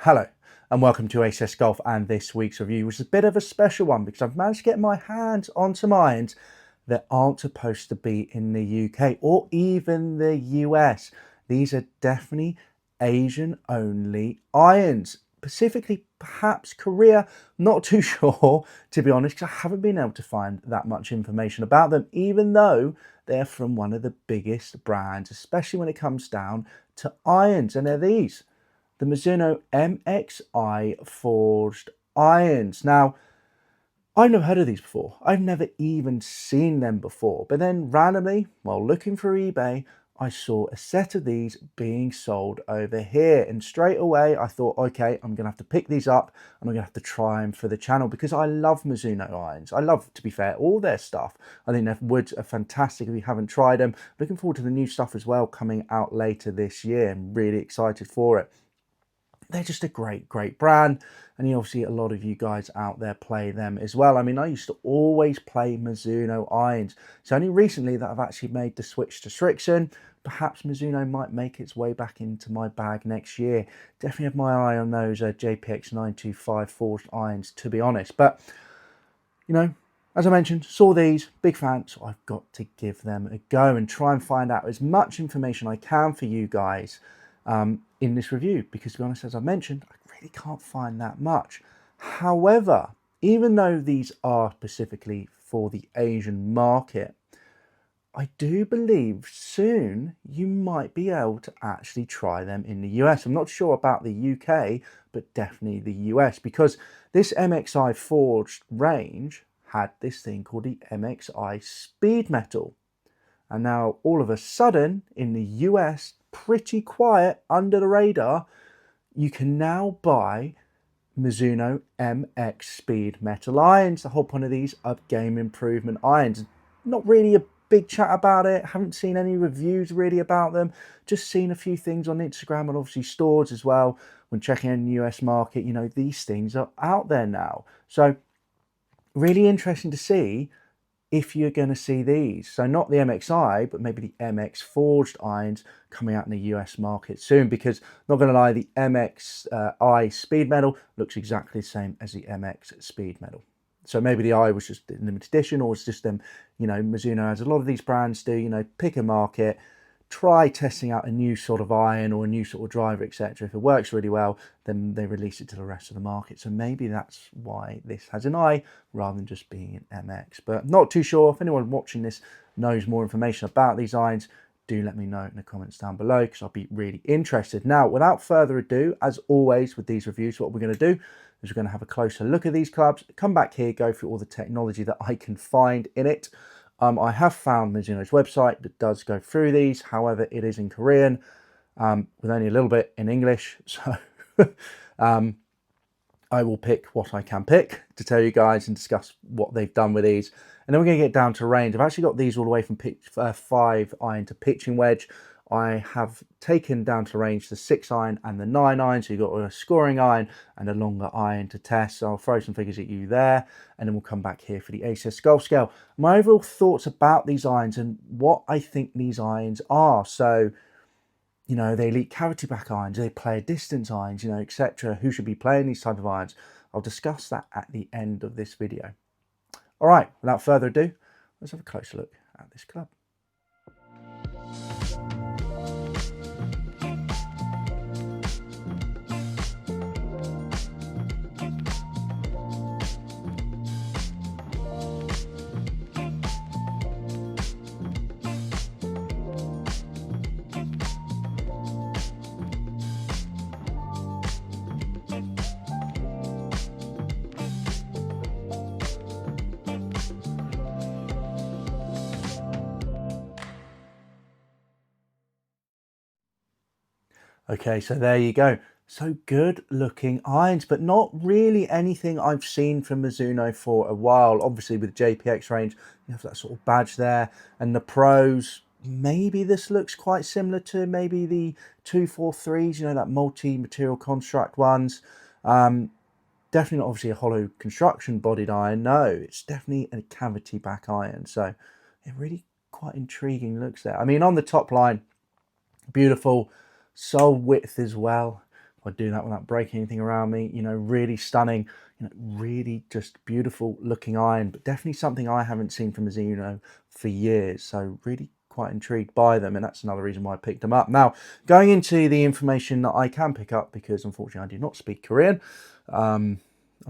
Hello and welcome to ACS Golf and this week's review, which is a bit of a special one because I've managed to get my hands on some irons that aren't supposed to be in the UK or even the US. These are definitely Asian only irons, specifically perhaps Korea. Not too sure, to be honest, because I haven't been able to find that much information about them, even though they're from one of the biggest brands, especially when it comes down to irons, and they're these. The Mizuno MX-I Forged Irons. Now, I've never heard of these before. I've never even seen them before. But then randomly, while looking for eBay, I saw a set of these being sold over here. And straight away, I thought, okay, I'm going to have to pick these up and I'm going to have to try them for the channel because I love Mizuno irons. I love, to be fair, all their stuff. I think their woods are fantastic if you haven't tried them. Looking forward to the new stuff as well coming out later this year. I'm really excited for it. They're just a great brand, and obviously a lot of you guys out there play them as well. I mean, I used to always play Mizuno irons. It's only recently that I've actually made the switch to Strixon. Perhaps Mizuno might make its way back into my bag next year. Definitely have my eye on those JPX 925 forged irons, to be honest. But, you know, as I mentioned, saw these, big fan, so I've got to give them a go and try and find out as much information I can for you guys in this review, because to be honest, as I mentioned, I really can't find that much. However, even though these are specifically for the Asian market, I do believe soon you might be able to actually try them in the US. I'm not sure about the UK, but definitely the US, because this MX-I Forged range had this thing called the MX-I Speed Metal. And now all of a sudden in the US, pretty quiet under the radar, you can now buy Mizuno MX Speed Metal irons. The whole point of these are game improvement irons. Not really a big chat about it. Haven't seen any reviews really about them. Just seen a few things on Instagram and obviously stores as well. When checking in the US market, you know, these things are out there now. So really interesting to see if you're going to see these. So not the MX-I, but maybe the MX Forged irons coming out in the US market soon, because not going to lie, the MX-I Speed Metal looks exactly the same as the MX Speed Metal. So maybe the I was just in limited edition, or it's just them, you know, Mizuno, as a lot of these brands do, you know, pick a market, try testing out a new sort of iron or a new sort of driver, etc. If it works really well, then they release it to the rest of the market. So maybe that's why this has an I rather than just being an MX. But not too sure. If anyone watching this knows more information about these irons, do let me know in the comments down below, because I'll be really interested. Now, without further ado, as always with these reviews, what we're going to do is we're going to have a closer look at these clubs, come back here, go through all the technology that I can find in it. I have found Mizuno's website that does go through these. However, it is in Korean with only a little bit in English. So I will pick what I can pick to tell you guys and discuss what they've done with these. And then we're going to get down to range. I've actually got these all the way from 5 iron to pitching wedge. I have taken down to range the 6 iron and the 9 iron. So you've got a scoring iron and a longer iron to test. So I'll throw some figures at you there, and then we'll come back here for the ACS Golf Scale. My overall thoughts about these irons and what I think these irons are. So, you know, they elite cavity back irons, they play a distance irons, you know, etc. Who should be playing these type of irons? I'll discuss that at the end of this video. All right, without further ado, let's have a closer look at this club. Okay, so there you go. So good looking irons, but not really anything I've seen from Mizuno for a while. Obviously with the JPX range, you have that sort of badge there, and the pros, maybe this looks quite similar to maybe the 243s, you know, that multi-material construct ones. Definitely not obviously a hollow construction bodied iron. No, it's definitely a cavity back iron. So it really quite intriguing looks there. I mean, on the top line, beautiful sole width as well, I do that without breaking anything around me. You know, really stunning, you know, really just beautiful looking iron, but definitely something I haven't seen from Mizuno for years. So really quite intrigued by them, and that's another reason why I picked them up. Now, going into the information that I can pick up, because unfortunately I do not speak Korean. I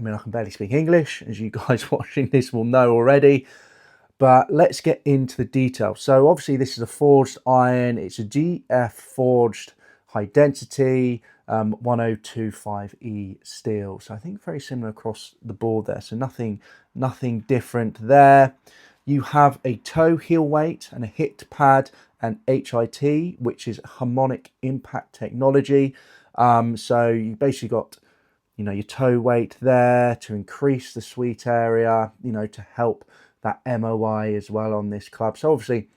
mean, I can barely speak English, as you guys watching this will know already. But let's get into the detail. So obviously this is a forged iron. It's a GF forged high density 1025E steel. So I think very similar across the board there. So nothing different there. You have a toe heel weight and a hit pad and HIT, which is harmonic impact technology. So you basically got, you know, your toe weight there to increase the sweet area, you know, to help that MOI as well on this club. So obviously,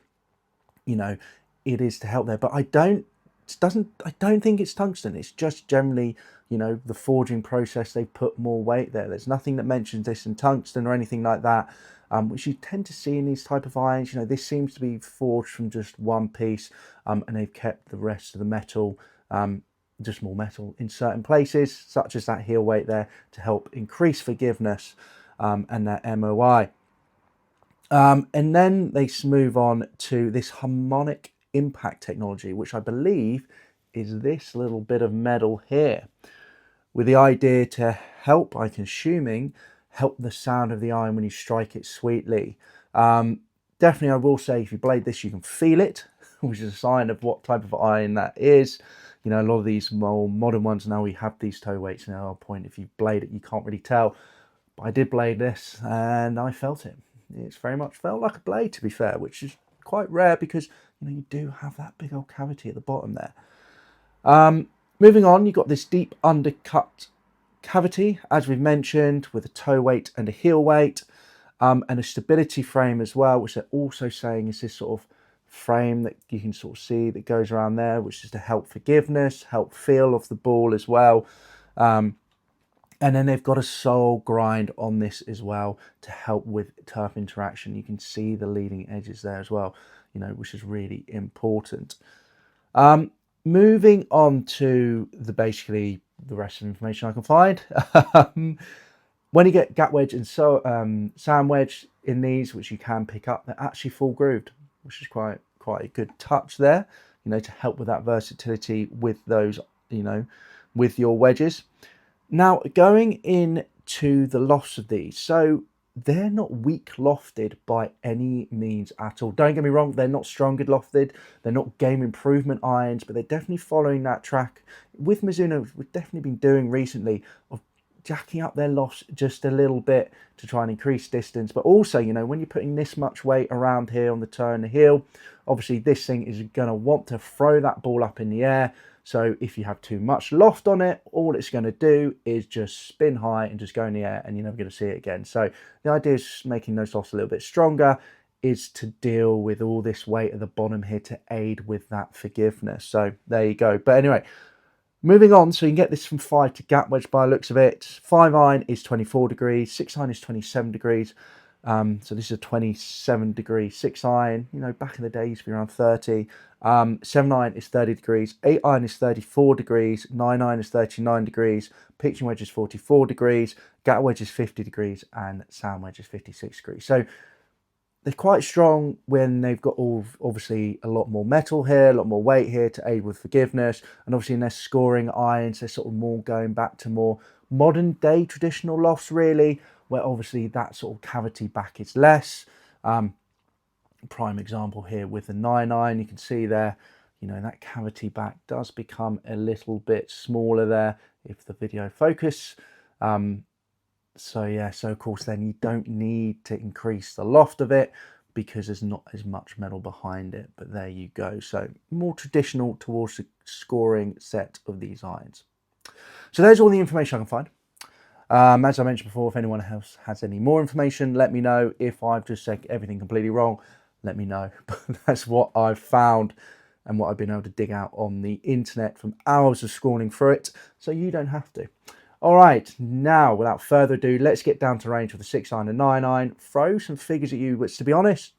you know, it is to help there, but I don't think it's tungsten. It's just generally, you know, the forging process, they put more weight there. There's nothing that mentions this in tungsten or anything like that, which you tend to see in these type of irons. You know, this seems to be forged from just one piece, and they've kept the rest of the metal, just more metal in certain places, such as that heel weight there, to help increase forgiveness and that MOI. And then they move on to this harmonic impact technology, which I believe is this little bit of metal here, with the idea to help, I'm assuming, help the sound of the iron when you strike it sweetly. Definitely, I will say, if you blade this, you can feel it, which is a sign of what type of iron that is. You know, a lot of these more modern ones now, we have these toe weights now. I'll point, if you blade it, you can't really tell. But I did blade this and I felt it. It's very much felt like a blade, to be fair, which is quite rare because, you know, you do have that big old cavity at the bottom there. Moving on, you've got this deep undercut cavity, as we've mentioned, with a toe weight and a heel weight, and a stability frame as well, which they're also saying is this sort of frame that you can sort of see that goes around there, which is to help forgiveness, help feel of the ball as well. And then they've got a sole grind on this as well to help with turf interaction. You can see the leading edges there as well, you know, which is really important. Moving on to basically the rest of the information I can find. When you get gap wedge and sand wedge in these, which you can pick up, they're actually full grooved, which is quite a good touch there, you know, to help with that versatility with those, you know, with your wedges. Now, going into the lofts of these, so they're not weak lofted by any means at all. Don't get me wrong, they're not stronger lofted, they're not game improvement irons, but they're definitely following that track with Mizuno. We've definitely been doing recently of jacking up their lofts just a little bit to try and increase distance. But also, you know, when you're putting this much weight around here on the toe and the heel, obviously this thing is going to want to throw that ball up in the air. So if you have too much loft on it, all it's going to do is just spin high and just go in the air, and you're never going to see it again. So the idea is making those lofts a little bit stronger is to deal with all this weight at the bottom here to aid with that forgiveness. So there you go. But anyway, moving on, so you can get this from 5 to gap wedge by the looks of it. 5 iron is 24 degrees, 6 iron is 27 degrees. So this is a 27 degree 6 iron, you know, back in the day used to be around 30. 7 iron is 30 degrees, 8 iron is 34 degrees, 9 iron is 39 degrees, pitching wedge is 44 degrees, gap wedge is 50 degrees, and sand wedge is 56 degrees. So they're quite strong when they've got obviously a lot more metal here, a lot more weight here to aid with forgiveness. And obviously in their scoring irons, they're sort of more going back to more modern day traditional lofts really, where obviously that sort of cavity back is less. Prime example here with the 9 iron, you can see there, you know, that cavity back does become a little bit smaller there if the video focus. So yeah, so of course then you don't need to increase the loft of it because there's not as much metal behind it, but there you go. So more traditional towards the scoring set of these irons. So there's all the information I can find. As I mentioned before, if anyone else has any more information, let me know. If I've just said everything completely wrong, let me know. But that's what I've found and what I've been able to dig out on the internet from hours of scrolling through it, so you don't have to. All right, now without further ado, let's get down to range with the 6 iron and 9 iron, throw some figures at you, which to be honest,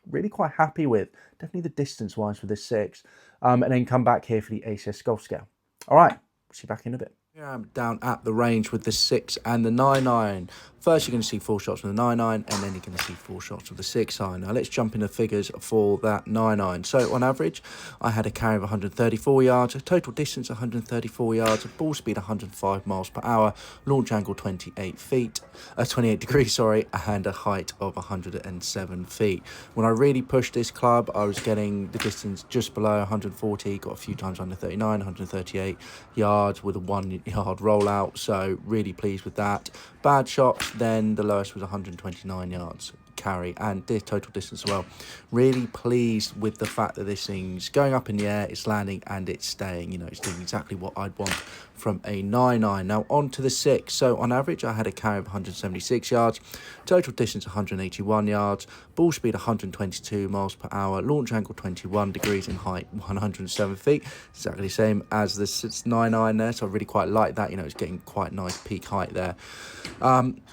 really quite happy with. Definitely the distance wise for this 6, and then come back here for the ACS Golf scale. All right, See you back in a bit. Here I'm down at the range with the 6 and the 9 iron. First, you're going to see 4 shots with the 9 iron, and then you're going to see 4 shots with the 6 iron. Now, let's jump into figures for that 9 iron. So, on average, I had a carry of 134 yards, a total distance 134 yards, a ball speed 105 miles per hour, launch angle 28 degrees, sorry, and a height of 107 feet. When I really pushed this club, I was getting the distance just below 140, got a few times under 39, 138 yards with a 1 yard rollout. So, really pleased with that. Bad shots, then the lowest was 129 yards carry, and the total distance as well. Really pleased with the fact that this thing's going up in the air, it's landing, and it's staying. You know, it's doing exactly what I'd want from a 9 iron. Now on to the 6. So on average, I had a carry of 176 yards, total distance 181 yards, ball speed 122 miles per hour, launch angle 21 degrees, and height 107 feet. Exactly the same as the 9 iron there. So I really quite like that. You know, it's getting quite nice peak height there.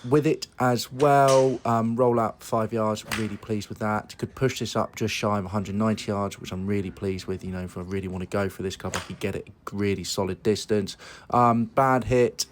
With it as well, roll out 5 yards, really pleased with that. Could push this up just shy of 190 yards, which I'm really pleased with. You know, if I really want to go for this club, I could get it really solid distance. Bad hit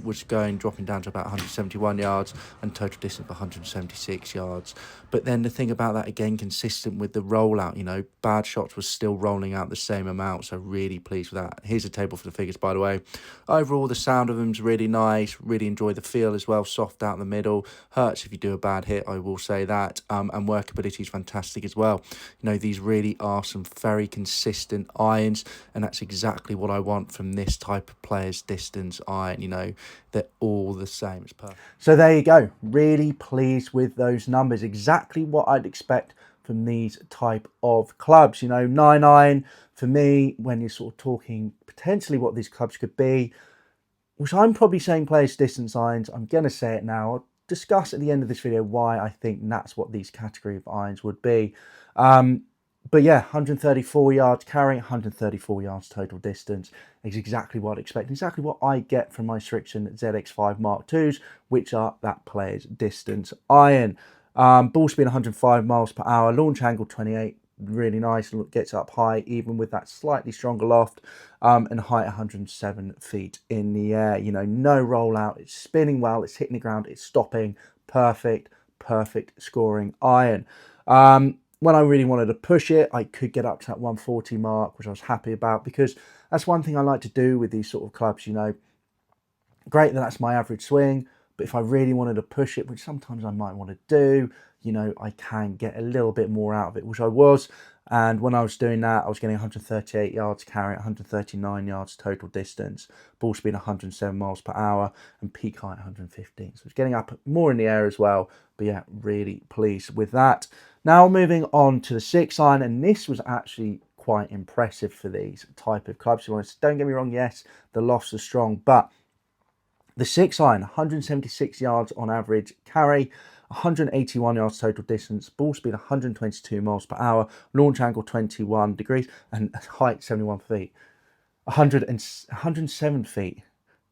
was dropping down to about 171 yards, and total distance of 176 yards. But then the thing about that, again, consistent with the rollout, you know, bad shots was still rolling out the same amount. So really pleased with that. Here's a table for the figures, by the way. Overall, the sound of them's really nice. Really enjoy the feel as well. Soft out the middle. Hurts if you do a bad hit, I will say that. And workability is fantastic as well. You know, these really are some very consistent irons, and that's exactly what I want from this type of player's distance iron. You know, they're all the same. It's perfect. So there you go. Really pleased with those numbers. Exactly what I'd expect from these type of clubs. You know, 9 iron for me, when you're sort of talking potentially what these clubs could be, which I'm probably saying players distance irons. I'm going to say it now. I'll discuss at the end of this video why I think that's what these category of irons would be. But yeah, 134 yards carry, 134 yards total distance is exactly what I expect. Exactly what I get from my Srixon ZX5 Mark IIs, which are that player's distance iron. Ball speed 105 miles per hour, launch angle 28, really nice, gets up high even with that slightly stronger loft, and height 107 feet in the air. You know, no rollout, it's spinning well, it's hitting the ground, it's stopping, perfect scoring iron. When I really wanted to push it, I could get up to that 140 mark, which I was happy about, because that's one thing I like to do with these sort of clubs. You know, great that that's my average swing, but if I really wanted to push it, which sometimes I might want to do, you know, I can get a little bit more out of it, which I was. And when I was doing that, I was getting 138 yards carry, 139 yards total distance, ball speed 107 miles per hour, and peak height 115. So it's getting up more in the air as well. But yeah, really pleased with that. Now moving on to the 6 iron, and this was actually quite impressive for these type of clubs. Don't get me wrong, yes, the lofts are strong, but the 6 iron, 176 yards on average carry, 181 yards total distance, ball speed 122 miles per hour, launch angle 21 degrees, and height 71 feet. 107 feet,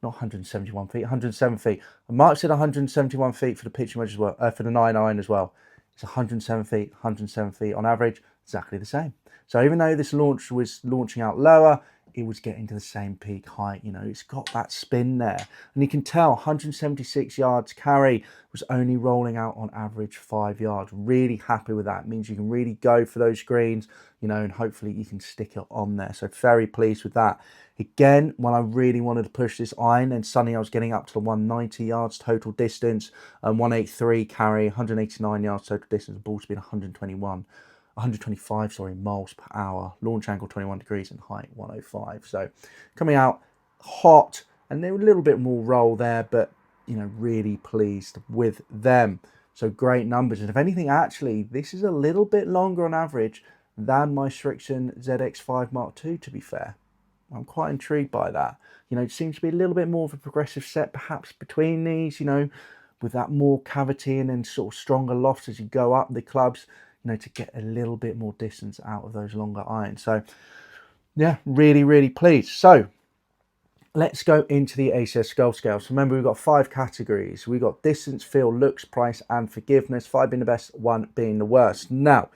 not 171 feet, 107 feet. And Mark said 171 feet for the pitching wedge as well, for the 9 iron as well. It's 107 feet, 107 feet on average, exactly the same. So even though this launch was launching out lower, it was getting to the same peak height. You know, it's got that spin there. And you can tell 176 yards carry was only rolling out on average 5 yards. Really happy with that. It means you can really go for those greens, you know, and hopefully you can stick it on there. So very pleased with that. Again, when I really wanted to push this iron, and suddenly I was getting up to the 190 yards total distance, and 183 carry, 189 yards total distance, ball speed 125 miles per hour, launch angle 21 degrees, and height 105. So coming out hot, and there was a little bit more roll there, but you know, really pleased with them. So great numbers. And if anything, actually, this is a little bit longer on average than my Srixon ZX5 Mark II, to be fair. I'm quite intrigued by that. You know, it seems to be a little bit more of a progressive set perhaps between these, you know, with that more cavity and then sort of stronger lofts as you go up the clubs, you know, to get a little bit more distance out of those longer irons. So yeah, really pleased. So let's go into the ACS Golf scale. So remember, we've got 5 categories. We've got distance, feel, looks, price, and forgiveness. 5 being the best, 1 being the worst. Now,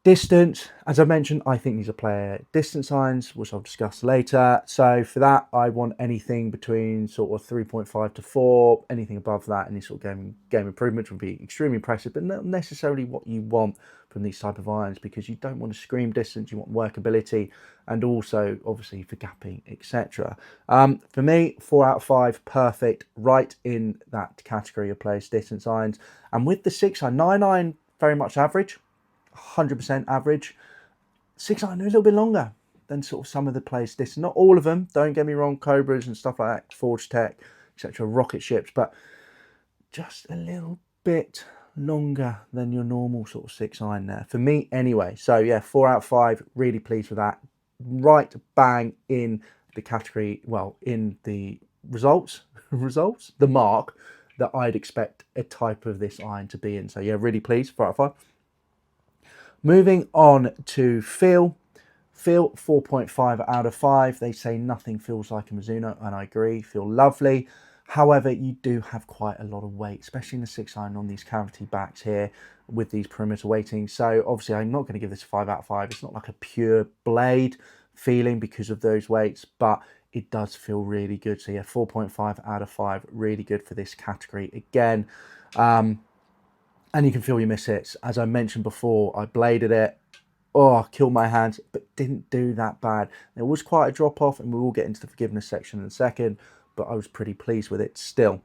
Distance, as I mentioned, I think these are player distance irons, which I'll discuss later. So for that, I want anything between sort of 3.5 to 4, anything above that, any sort of game improvements would be extremely impressive, but not necessarily what you want from these type of irons, because you don't want to scream distance, you want workability, and also obviously for gapping, etc. For me, 4 out of 5, perfect, right in that category of players distance irons. And with the 6 iron, 9 iron, very much average. 100% average. 6 iron a little bit longer than sort of some of the players distance. Not all of them, don't get me wrong, Cobras and stuff like that, Forged Tech, etc., rocket ships, but just a little bit longer than your normal sort of 6 iron there, for me anyway. So yeah, 4 out of 5, really pleased with that. Right bang in the category, well, in the results, the mark that I'd expect a type of this iron to be in. So yeah, really pleased, 4 out of 5. Moving on to feel. Feel 4.5 out of 5. They say nothing feels like a Mizuno, and I agree, feel lovely. However, you do have quite a lot of weight, especially in the 6 iron on these cavity backs here with these perimeter weightings. So obviously I'm not going to give this a 5 out of 5. It's not like a pure blade feeling because of those weights, but it does feel really good. So yeah, 4.5 out of 5, really good for this category again. And you can feel your miss hits. As I mentioned before, I bladed it. Oh, killed my hands, but didn't do that bad. There was quite a drop off, and we will get into the forgiveness section in a second, but I was pretty pleased with it still.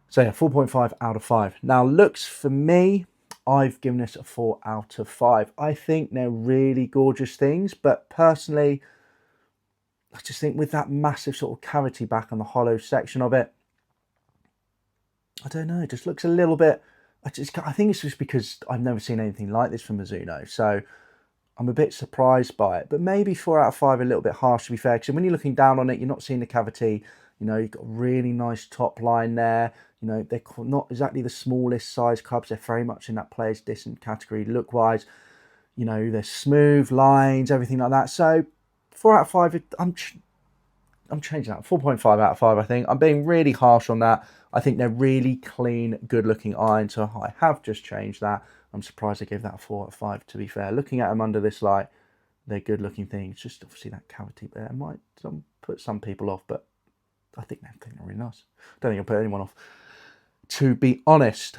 So yeah, 4.5 out of 5. Now looks for me, I've given this a 4 out of 5. I think they're really gorgeous things, but personally, I just think with that massive sort of cavity back on the hollow section of it, I don't know, it just looks a little bit, I think it's just because I've never seen anything like this from Mizuno, so I'm a bit surprised by it. But maybe 4 out of 5, a little bit harsh to be fair, because when you're looking down on it, you're not seeing the cavity. You know, you've got a really nice top line there. You know, they're not exactly the smallest size clubs. They're very much in that player's distance category look-wise. You know, they're smooth lines, everything like that. So 4 out of 5, I'm changing that. 4.5 out of 5, I think. I'm being really harsh on that. I think they're really clean, good-looking irons, so I have just changed that. I'm surprised I gave that a 4 out of 5, to be fair. Looking at them under this light, they're good-looking things. Just obviously that cavity there might put some people off, but I think they're really nice. Don't think I'll put anyone off, to be honest.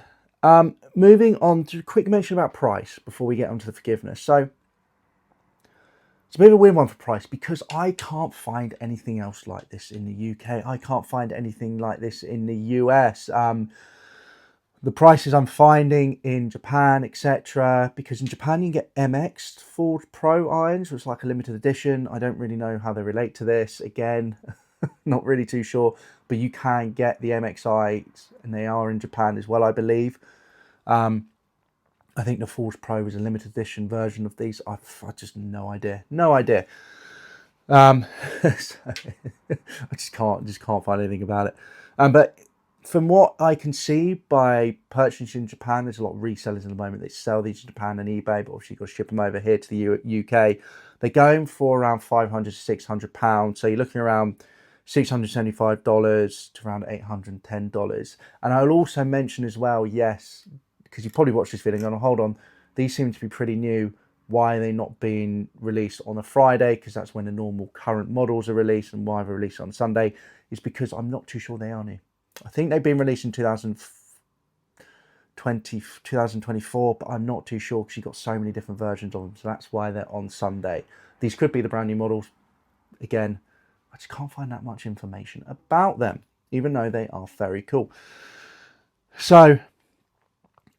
Moving on to a quick mention about price before we get onto the forgiveness. So it's a bit of a weird one for price because I can't find anything else like this in the UK. I can't find anything like this in the US. The prices I'm finding in Japan, etc., because in Japan you can get MX Forged Pro irons, which is like a limited edition. I don't really know how they relate to this. Again, not really too sure, but you can get the MXI, and they are in Japan as well, I believe. I think the Forged Pro is a limited edition version of these. I just no idea. So, I just can't find anything about it. But from what I can see by purchasing in Japan, there's a lot of resellers in the moment that sell these in Japan and eBay, but obviously you've got to ship them over here to the UK. They're going for around £500 to £600. So you're looking around $675 to around $810. And I'll also mention as well, yes, because you probably watched this video and hold on, these seem to be pretty new. Why are they not being released on a Friday? Because that's when the normal current models are released, and why they're released on Sunday is because I'm not too sure they are new. I think they've been released in 2024, but I'm not too sure because you've got so many different versions of them. So that's why they're on Sunday. These could be the brand new models. Again, I just can't find that much information about them, even though they are very cool. So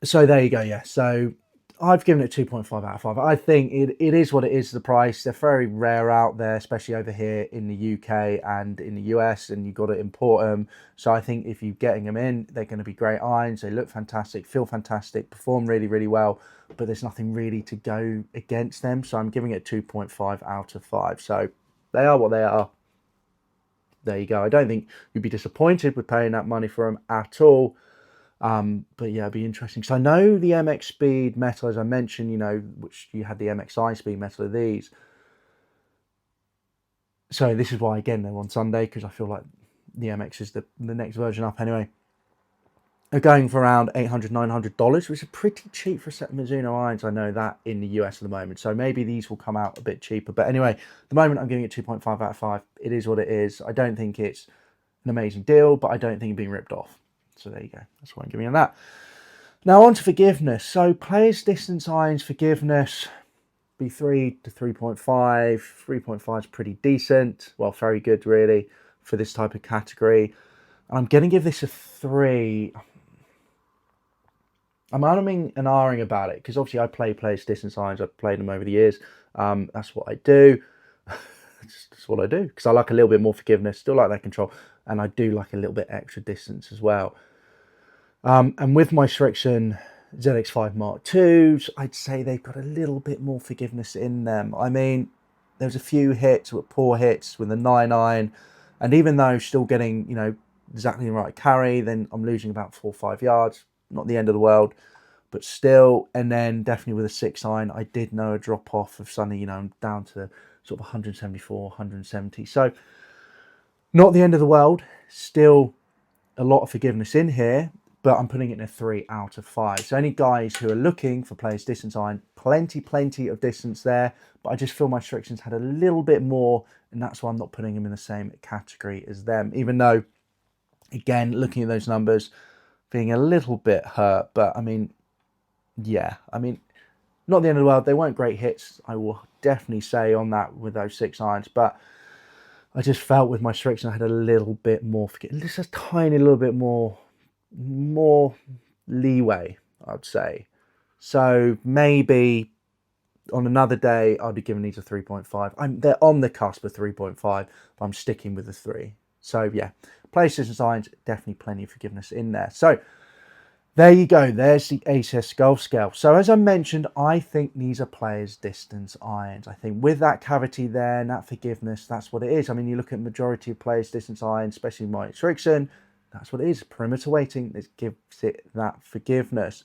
there you go, yeah. So I've given it 2.5 out of 5. I think it is what it is, the price. They're very rare out there, especially over here in the UK and in the US, and you've got to import them. So I think if you're getting them in, they're going to be great irons. They look fantastic, feel fantastic, perform really, really well, but there's nothing really to go against them. So I'm giving it 2.5 out of 5. So they are what they are. There you go. I don't think you'd be disappointed with paying that money for them at all. But yeah, it'd be interesting. So I know the MX Speed metal, as I mentioned, you know, which you had the MX-I Speed metal of these. So this is why, again, they're on Sunday, because I feel like the MX is the next version up anyway. are going for around $800, $900, which is pretty cheap for a set of Mizuno irons. I know that in the US at the moment. So maybe these will come out a bit cheaper. But anyway, at the moment I'm giving it 2.5 out of 5. It is what it is. I don't think it's an amazing deal, but I don't think it's being ripped off. So there you go. That's why I'm giving it that. Now on to forgiveness. So players distance irons forgiveness, B3 to 3.5. 3.5 is pretty decent. Well, very good really for this type of category. And I'm going to give this a 3. I'm umming and ahhing about it because obviously I play players distance irons. I've played them over the years. That's what I do. That's what I do because I like a little bit more forgiveness, still like that control, and I do like a little bit extra distance as well. And with my Srixon ZX5 Mark IIs, I'd say they've got a little bit more forgiveness in them. I mean, there's a few hits, poor hits with a 9 iron, and even though still getting, you know, exactly the right carry, then I'm losing about 4 or 5 yards. Not the end of the world, but still. And then definitely with a 6 iron, I did know a drop off of suddenly, you know, I'm down to sort of 174, 170. So not the end of the world. Still a lot of forgiveness in here, but I'm putting it in a 3 out of 5. So any guys who are looking for players distance iron, plenty of distance there, but I just feel my Srixons had a little bit more, and that's why I'm not putting them in the same category as them, even though, again, looking at those numbers, being a little bit hurt. But I mean, yeah, I mean, not the end of the world. They weren't great hits, I will definitely say on that with those 6 irons, but I just felt with my Srixon I had a little bit more, just a tiny little bit more leeway, I'd say. So maybe on another day I'd be giving these a 3.5. They're on the cusp of 3.5, but I'm sticking with the 3. So yeah, players distance irons, definitely plenty of forgiveness in there. So there you go. There's the ACS Golf scale. So as I mentioned, I think these are players distance irons. I think with that cavity there and that forgiveness, that's what it is. I mean, you look at majority of players distance irons, especially my Srixon, that's what it is. Perimeter weighting, it gives it that forgiveness.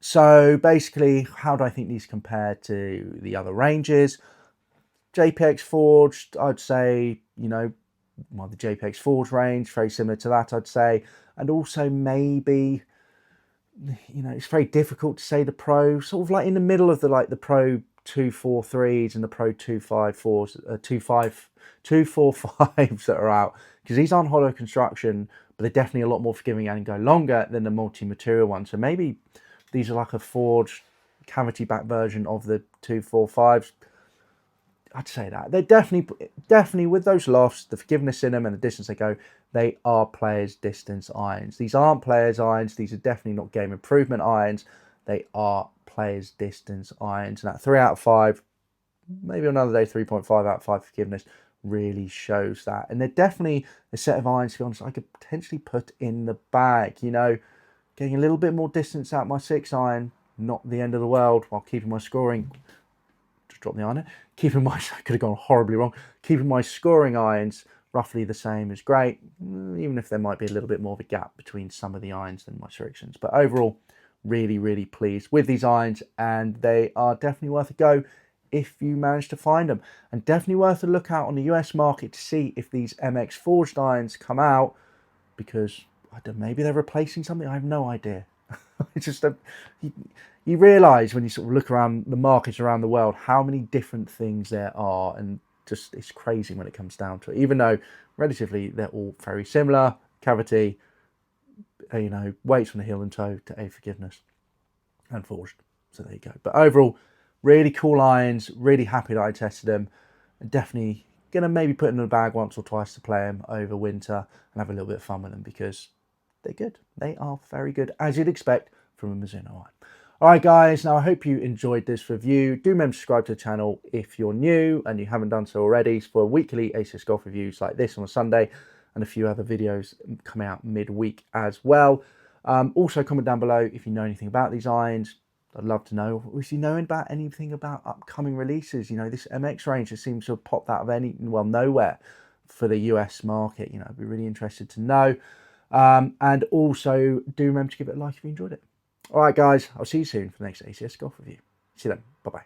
So basically, how do I think these compare to the other ranges? JPX Forged, I'd say, you know, well, the JPX Forged range, very similar to that, I'd say. And also maybe, you know, it's very difficult to say the Pro, sort of like in the middle of the Pro 243s and the Pro 254s, 245s that are out, because these aren't hollow construction, but they're definitely a lot more forgiving and go longer than the multi-material ones. So maybe these are like a forged cavity back version of the 245s. I'd say that they're definitely with those lofts, the forgiveness in them and the distance they go, they are players distance irons. These aren't players irons. These are definitely not game improvement irons. They are players distance irons. And that 3 out of 5, maybe another day 3.5 out of 5 forgiveness really shows that. And they're definitely a set of irons, to be honest, I could potentially put in the bag. You know, getting a little bit more distance out my 6 iron, not the end of the world, while keeping my scoring. Drop the iron. I could have gone horribly wrong. Keeping my scoring irons roughly the same is great, even if there might be a little bit more of a gap between some of the irons than my Srixons. But overall, really pleased with these irons, and they are definitely worth a go if you manage to find them, and definitely worth a look out on the US market to see if these MX Forged irons come out, because I don't know, maybe they're replacing something. I have no idea. It's just you realise when you sort of look around the markets around the world how many different things there are, and just it's crazy when it comes down to it. Even though relatively they're all very similar, cavity, you know, weights from the heel and toe to a forgiveness and forged. So there you go. But overall, really cool irons. Really happy that I tested them, and definitely gonna maybe put them in the bag once or twice to play them over winter and have a little bit of fun with them, because they're good. They are very good, as you'd expect from a Mizuno iron. All right, guys, now I hope you enjoyed this review. Do remember to subscribe to the channel if you're new and you haven't done so already, for weekly ACS Golf reviews like this on a Sunday, and a few other videos coming out midweek as well. Also, comment down below if you know anything about these irons. I'd love to know. If you know about anything about upcoming releases, you know, this MX range just seems to have popped out of nowhere for the US market. You know, I'd be really interested to know. And also, do remember to give it a like if you enjoyed it. All right, guys, I'll see you soon for the next ACS Golf review. See you then. Bye-bye.